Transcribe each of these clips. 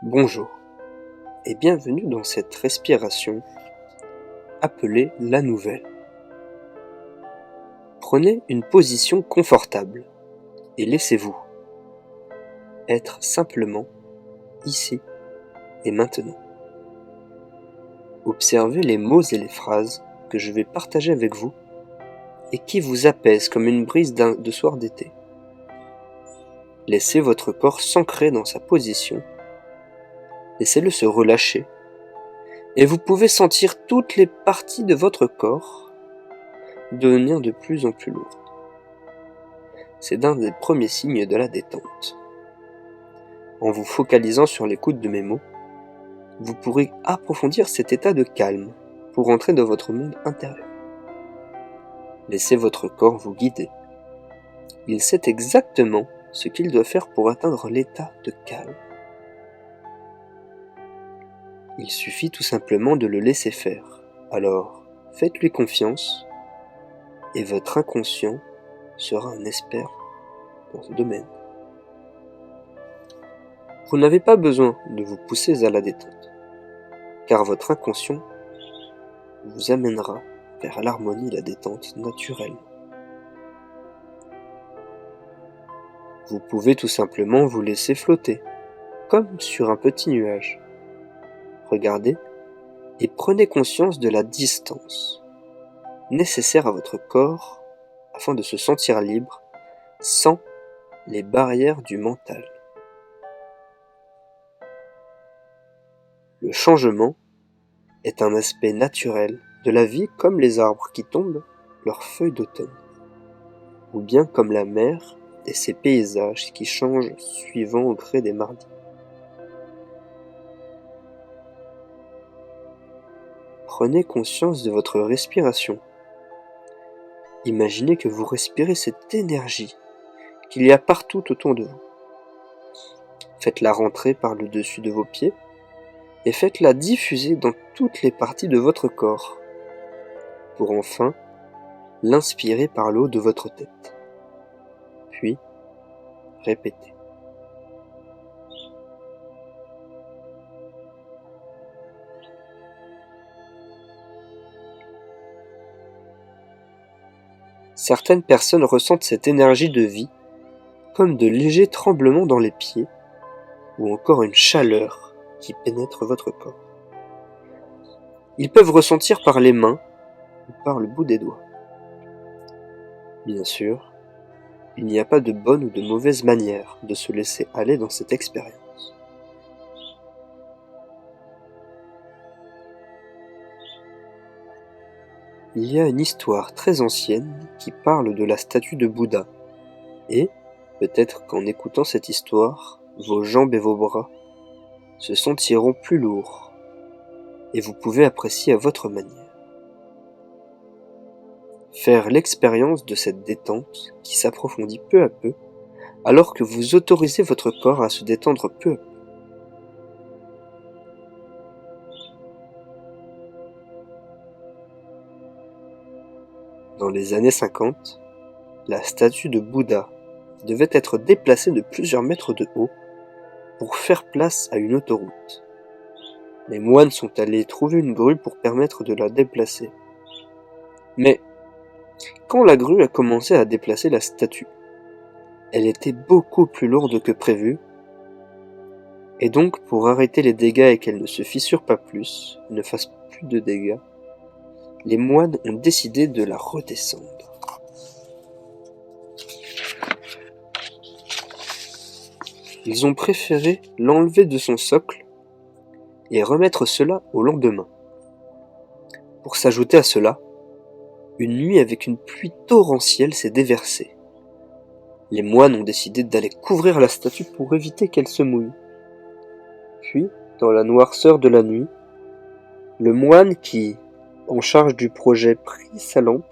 Bonjour et bienvenue dans cette respiration appelée la nouvelle. Prenez une position confortable et laissez-vous être simplement ici et maintenant. Observez les mots et les phrases que je vais partager avec vous et qui vous apaisent comme une brise de soir d'été. Laissez votre corps s'ancrer dans sa position, laissez-le se relâcher et vous pouvez sentir toutes les parties de votre corps devenir de plus en plus lourdes. C'est l'un des premiers signes de la détente. En vous focalisant sur l'écoute de mes mots, vous pourrez approfondir cet état de calme pour entrer dans votre monde intérieur. Laissez votre corps vous guider. Il sait exactement ce qu'il doit faire pour atteindre l'état de calme. Il suffit tout simplement de le laisser faire. Alors, faites-lui confiance et votre inconscient sera un expert dans ce domaine. Vous n'avez pas besoin de vous pousser à la détente, car votre inconscient vous amènera vers l'harmonie et la détente naturelle. Vous pouvez tout simplement vous laisser flotter, comme sur un petit nuage. Regardez et prenez conscience de la distance nécessaire à votre corps afin de se sentir libre sans les barrières du mental. Le changement est un aspect naturel de la vie, comme les arbres qui tombent leurs feuilles d'automne, ou bien comme la mer et ses paysages qui changent suivant au gré des mardis. Prenez conscience de votre respiration. Imaginez que vous respirez cette énergie qu'il y a partout autour de vous. Faites-la rentrer par le dessus de vos pieds et faites-la diffuser dans toutes les parties de votre corps, pour enfin l'inspirer par le haut de votre tête. Puis, répétez. Certaines personnes ressentent cette énergie de vie comme de légers tremblements dans les pieds ou encore une chaleur qui pénètre votre corps. Ils peuvent ressentir par les mains ou par le bout des doigts. Bien sûr, il n'y a pas de bonne ou de mauvaise manière de se laisser aller dans cette expérience. Il y a une histoire très ancienne qui parle de la statue de Bouddha, et peut-être qu'en écoutant cette histoire, vos jambes et vos bras se sentiront plus lourds, et vous pouvez apprécier à votre manière. Faire l'expérience de cette détente qui s'approfondit peu à peu, alors que vous autorisez votre corps à se détendre peu à peu. Dans les années 50, la statue de Bouddha devait être déplacée de plusieurs mètres de haut pour faire place à une autoroute. Les moines sont allés trouver une grue pour permettre de la déplacer. Mais quand la grue a commencé à déplacer la statue, elle était beaucoup plus lourde que prévu, et donc pour arrêter les dégâts et qu'elle ne se fissure pas plus, ne fasse plus de dégâts, les moines ont décidé de la redescendre. Ils ont préféré l'enlever de son socle et remettre cela au lendemain. Pour s'ajouter à cela, une nuit avec une pluie torrentielle s'est déversée. Les moines ont décidé d'aller couvrir la statue pour éviter qu'elle se mouille. Puis, dans la noirceur de la nuit, le moine qui, en charge du projet, prit sa lampe,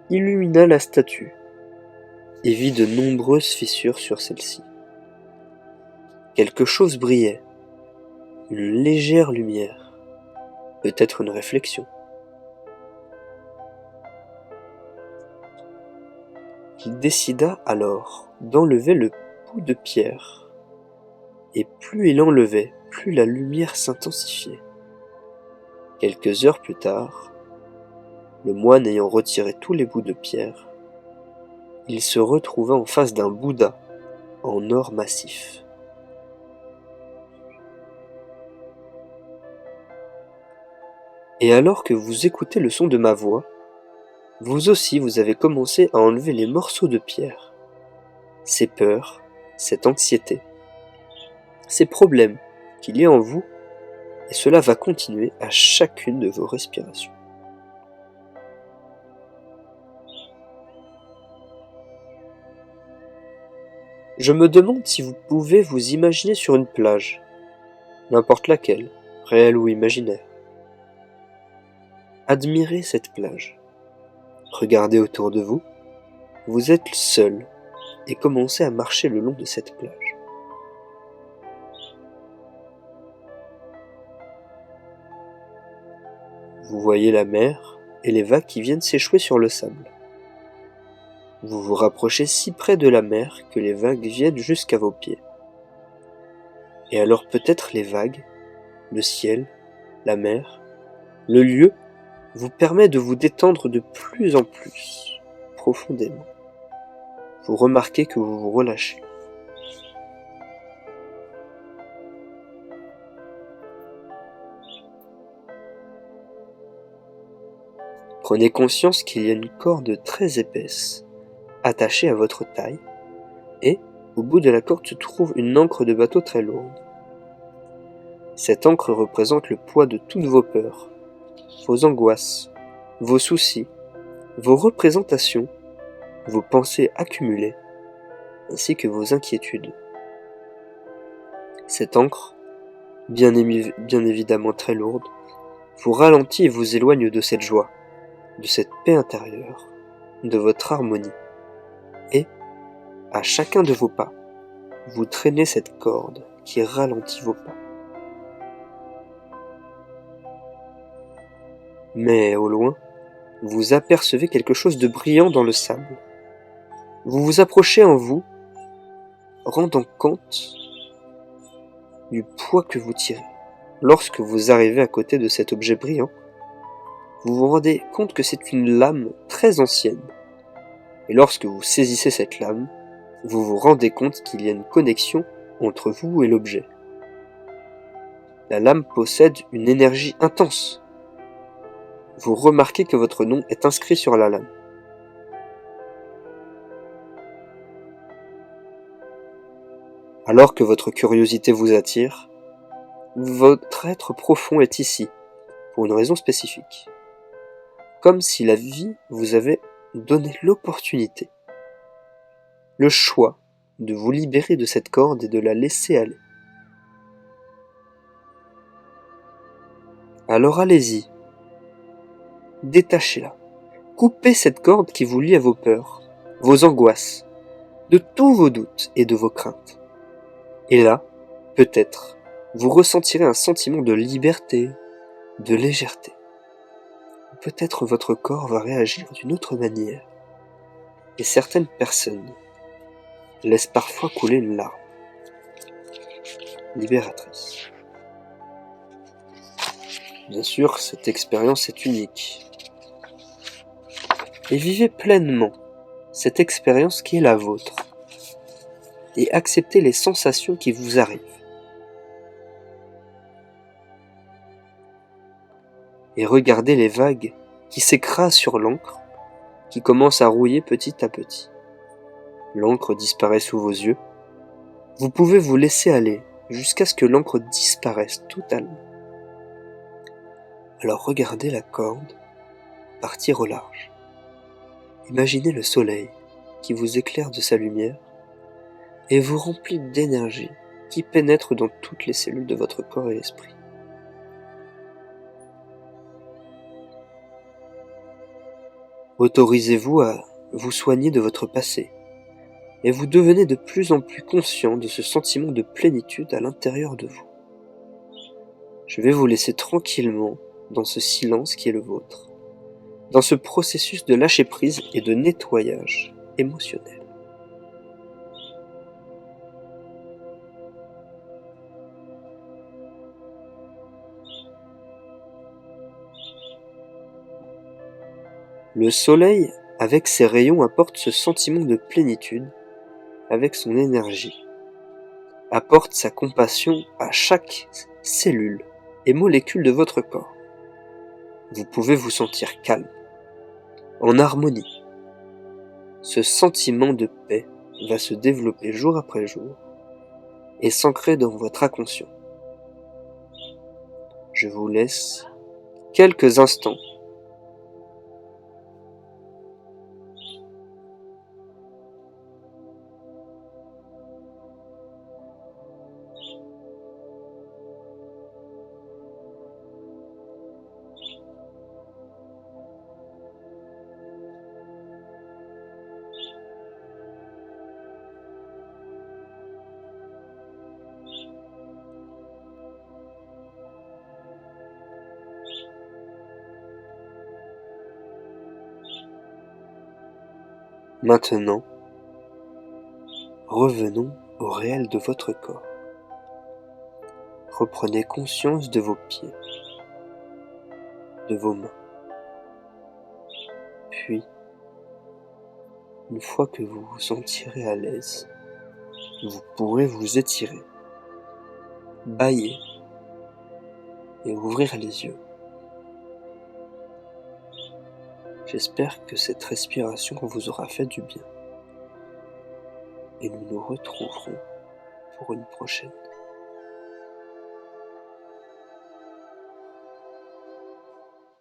illumina la statue et vit de nombreuses fissures sur celle-ci. Quelque chose brillait, une légère lumière, peut-être une réflexion. Il décida alors d'enlever le bout de pierre et plus il enlevait, plus la lumière s'intensifiait. Quelques heures plus tard, le moine ayant retiré tous les bouts de pierre, il se retrouva en face d'un Bouddha en or massif. Et alors que vous écoutez le son de ma voix, vous aussi vous avez commencé à enlever les morceaux de pierre, ces peurs, cette anxiété, ces problèmes qu'il y a en vous, et cela va continuer à chacune de vos respirations. Je me demande si vous pouvez vous imaginer sur une plage, n'importe laquelle, réelle ou imaginaire. Admirez cette plage. Regardez autour de vous. Vous êtes seul et commencez à marcher le long de cette plage. Vous voyez la mer et les vagues qui viennent s'échouer sur le sable. Vous vous rapprochez si près de la mer que les vagues viennent jusqu'à vos pieds. Et alors peut-être les vagues, le ciel, la mer, le lieu vous permet de vous détendre de plus en plus profondément. Vous remarquez que vous vous relâchez. Prenez conscience qu'il y a une corde très épaisse, attachée à votre taille, et au bout de la corde se trouve une ancre de bateau très lourde. Cette ancre représente le poids de toutes vos peurs, vos angoisses, vos soucis, vos représentations, vos pensées accumulées, ainsi que vos inquiétudes. Cette ancre, bien évidemment très lourde, vous ralentit et vous éloigne de cette joie, de cette paix intérieure, de votre harmonie. Et, à chacun de vos pas, vous traînez cette corde qui ralentit vos pas. Mais au loin, vous apercevez quelque chose de brillant dans le sable. Vous vous approchez en vous, rendant compte du poids que vous tirez. Lorsque vous arrivez à côté de cet objet brillant, vous vous rendez compte que c'est une lame très ancienne. Et lorsque vous saisissez cette lame, vous vous rendez compte qu'il y a une connexion entre vous et l'objet. La lame possède une énergie intense. Vous remarquez que votre nom est inscrit sur la lame. Alors que votre curiosité vous attire, votre être profond est ici, pour une raison spécifique. Comme si la vie vous avait donné l'opportunité, le choix de vous libérer de cette corde et de la laisser aller. Alors allez-y, détachez-la, coupez cette corde qui vous lie à vos peurs, vos angoisses, de tous vos doutes et de vos craintes. Et là, peut-être, vous ressentirez un sentiment de liberté, de légèreté. Peut-être votre corps va réagir d'une autre manière. Et certaines personnes laissent parfois couler une larme libératrice. Bien sûr, cette expérience est unique. Et vivez pleinement cette expérience qui est la vôtre. Et acceptez les sensations qui vous arrivent. Et regardez les vagues qui s'écrasent sur l'encre, qui commencent à rouiller petit à petit. L'encre disparaît sous vos yeux. Vous pouvez vous laisser aller jusqu'à ce que l'encre disparaisse totalement. Alors regardez la corde partir au large. Imaginez le soleil qui vous éclaire de sa lumière et vous remplit d'énergie qui pénètre dans toutes les cellules de votre corps et l'esprit. Autorisez-vous à vous soigner de votre passé et vous devenez de plus en plus conscient de ce sentiment de plénitude à l'intérieur de vous. Je vais vous laisser tranquillement dans ce silence qui est le vôtre, dans ce processus de lâcher-prise et de nettoyage émotionnel. Le soleil, avec ses rayons, apporte ce sentiment de plénitude, avec son énergie, apporte sa compassion à chaque cellule et molécule de votre corps. Vous pouvez vous sentir calme, en harmonie. Ce sentiment de paix va se développer jour après jour et s'ancrer dans votre inconscient. Je vous laisse quelques instants Maintenant, revenons au réel de votre corps. Reprenez conscience de vos pieds, de vos mains. Puis, une fois que vous vous sentirez à l'aise, vous pourrez vous étirer, bâiller et ouvrir les yeux. J'espère que cette respiration vous aura fait du bien. Et nous nous retrouverons pour une prochaine.